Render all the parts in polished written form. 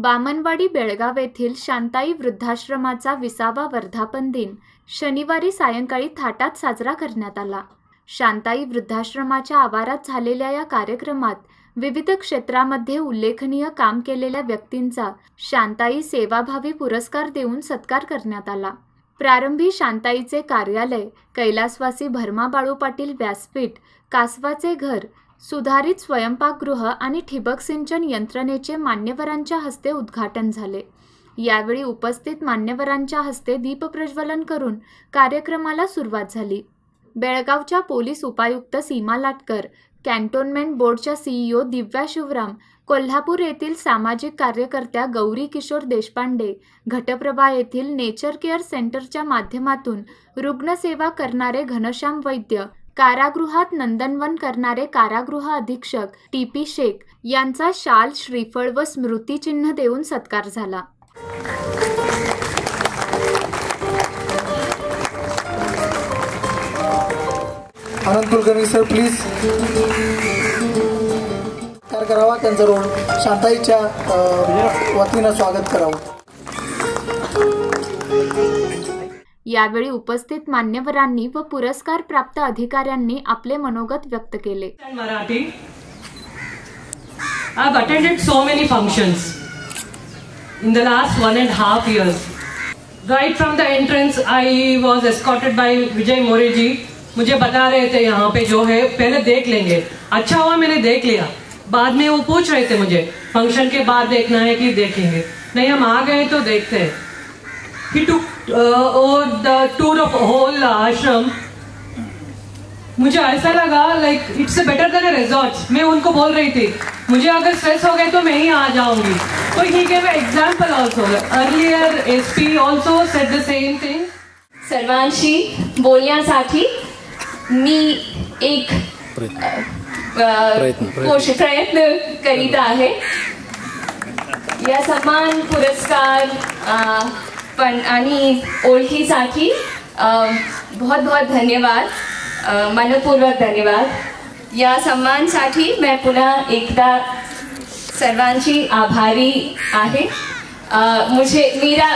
बामनवाडी बेळगाव येथील शांताई वृद्धाश्रमाचा 20वा वर्धापन दिन शनिवारी सायंकाळी थाटात साजरा करण्यात आला। शांताई वृद्धाश्रमाच्या आवारात झालेल्या या कार्यक्रमात विविध क्षेत्रामध्ये उल्लेखनीय काम केलेल्या व्यक्तींचा शांताई सेवाभावी पुरस्कार देऊन सत्कार करण्यात आला। प्रारंभी शांताईचे कार्यालय, कैलासवासी भरमा बाळू पाटील व्यासपीठ, कासवाचे घर, सुधारित स्वयंपाकगृह आणि ठिबक सिंचन यंत्रणेचे मान्यवरांच्या हस्ते उद्घाटन झाले। यावेळी उपस्थित मान्यवरांच्या हस्ते दीपप्रज्वलन करून कार्यक्रमाला सुरुवात झाली। बेळगावच्या पोलीस उपायुक्त सीमा लाटकर, कॅन्टोन्मेंट बोर्डच्या CEO दिव्या शिवराम, कोल्हापूर येथील सामाजिक कार्यकर्त्या गौरी किशोर देशपांडे, घटप्रभा येथील नेचर केअर सेंटरच्या माध्यमातून रुग्णसेवा करणारे घनश्याम वैद्य, कारागृहात नंदनवन करणारे कारागृह अधीक्षक TP शेख यांचा शाल, श्रीफळ व स्मृतिचिन्ह देऊन सत्कार झाला। आनंद कुलकर्णी सर प्लीज करावा, त्यांचा रोल शांताईच्या वतीनं स्वागत करावं। यावेळी उपस्थित मान्यवरांनी व पुरस्कार प्राप्त अधिकाऱ्यांनी आपले मनोगत व्यक्त केले। Marathi I have attended so many functions in the last 1.5 years. Right from the entrance I was escorted by Vijay Moreji. मुझे बता रहे थे यहाँ पे जो है पहले देख लेंगे। अच्छा हुआ मैंने देख लिया। बाद में वो पूछ रहे थे मुझे फंक्शन के बाद देखना है कि देखेंगे, नहीं हम आ गए तो देखते हैं। He took the tour of whole ashram. मुझे ऐसा लगा like it's better than a resort. मैं उनको बोल रही थी मुझे अगर स्ट्रेस हो गए तो मैं ही आ जाऊंगी। तो he gave an example also. Earlier SP also said the same thing. सर्वांशी बोलण्यासाठी मी एक प्रयत्न करीत आहे। या सन्मान पुरस्कार पण आणि ओळखीसाठी बहुत बहुत धन्यवाद, मनपूर्वक धन्यवाद। या सन्मानसाठी मैं पुन्हा एकदा सर्वांची आभारी आहे।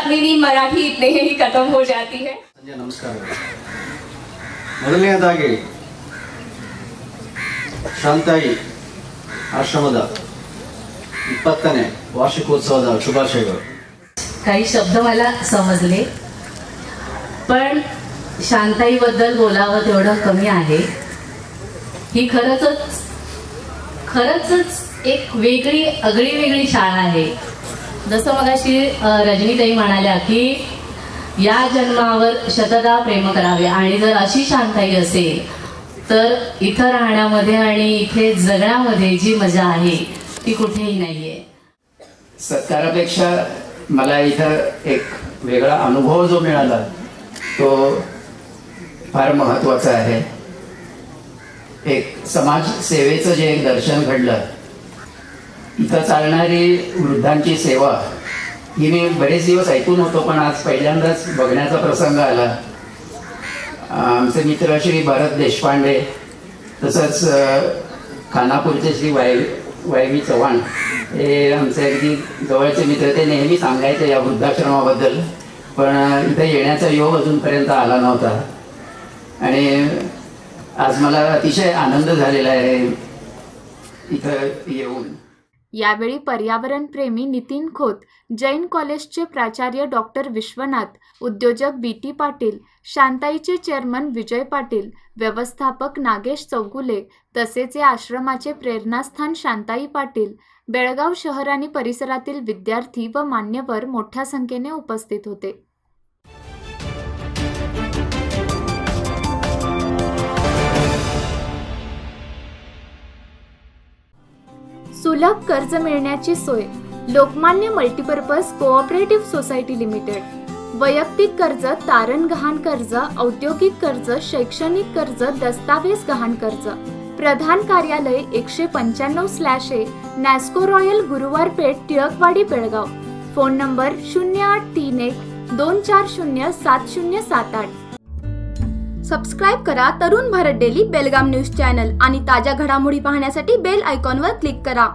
मेरी मराठी इतने ही खत्म हो जाती है। नमस्कार। ಮೊದಲನೆಯದಾಗಿ ಶಾಂತಾಯಿ ಆಶ್ರಮದ 20ನೇ ವಾರ್ಷಿಕೋತ್ಸವದ ಶುಭಾಶಯಗಳು। काही शब्द मला समजले, पण शांताई बद्दल बोलावं तेवढं कमी आहे। ही खरंच एक वेगळी वेगळी शाळा आहे। जसं मगाशी रजनीताई म्हणाल्या की या जन्मावर शतदा प्रेम करावे, आणि जर अशी शांताई असेल तर इथं राहण्यामध्ये आणि इथे जगण्यामध्ये जी मजा आहे ती कुठेही नाहीये। सत्कारापेक्षा मला इथं एक वेगळा अनुभव जो मिळाला तो फार महत्त्वाचा आहे। एक समाज सेवेचं जे एक दर्शन घडलं, इथं चालणारी वृद्धांची सेवा ही मी बरेच दिवस ऐकून होतो, पण आज पहिल्यांदाच बघण्याचा प्रसंग आला। आमचे मित्र श्री भरत देशपांडे, तसंच खानापूरचे श्री वायवी चव्हाण हे आमचे अगदी जवळचे मित्र। ते नेहमी सांगायचे या वृद्धाश्रमाबद्दल, पण इथे येण्याचा योग अजूनपर्यंत आला नव्हता, आणि आज मला अतिशय आनंद झालेला आहे इथं येऊन। यावेळी पर्यावरण प्रेमी नितीन खोत, जैन कॉलेजचे प्राचार्य डॉक्टर विश्वनाथ, उद्योजक BT पाटील, शांताईचे चेअरमन विजय पाटील, व्यवस्थापक नागेश चौगुले, तसेच या आश्रमाचे प्रेरणास्थान शांताई पाटील, बेळगाव शहर आणि परिसरातील विद्यार्थी व मान्यवर मोठ्या संख्येने उपस्थित होते। सुलभ कर्ज मिळण्याची सोय, Lokmanya multipurpose cooperative society limited. वैयक्तिक कर्ज, तारण गहाण कर्ज, औद्योगिक कर्ज, शैक्षणिक कर्ज, दस्तावेज गहाण कर्ज। प्रधान कार्यालय 195/A, Nasco Royal, Guruwar Peth, Tilakwadi, Belgaum. Phone number 0831 240 7078। Subscribe करा Tarun Bharat daily Belgaum news channel आणि ताज्या घडामोडी पाहण्यासाठी बेल आयकॉनवर क्लिक करा।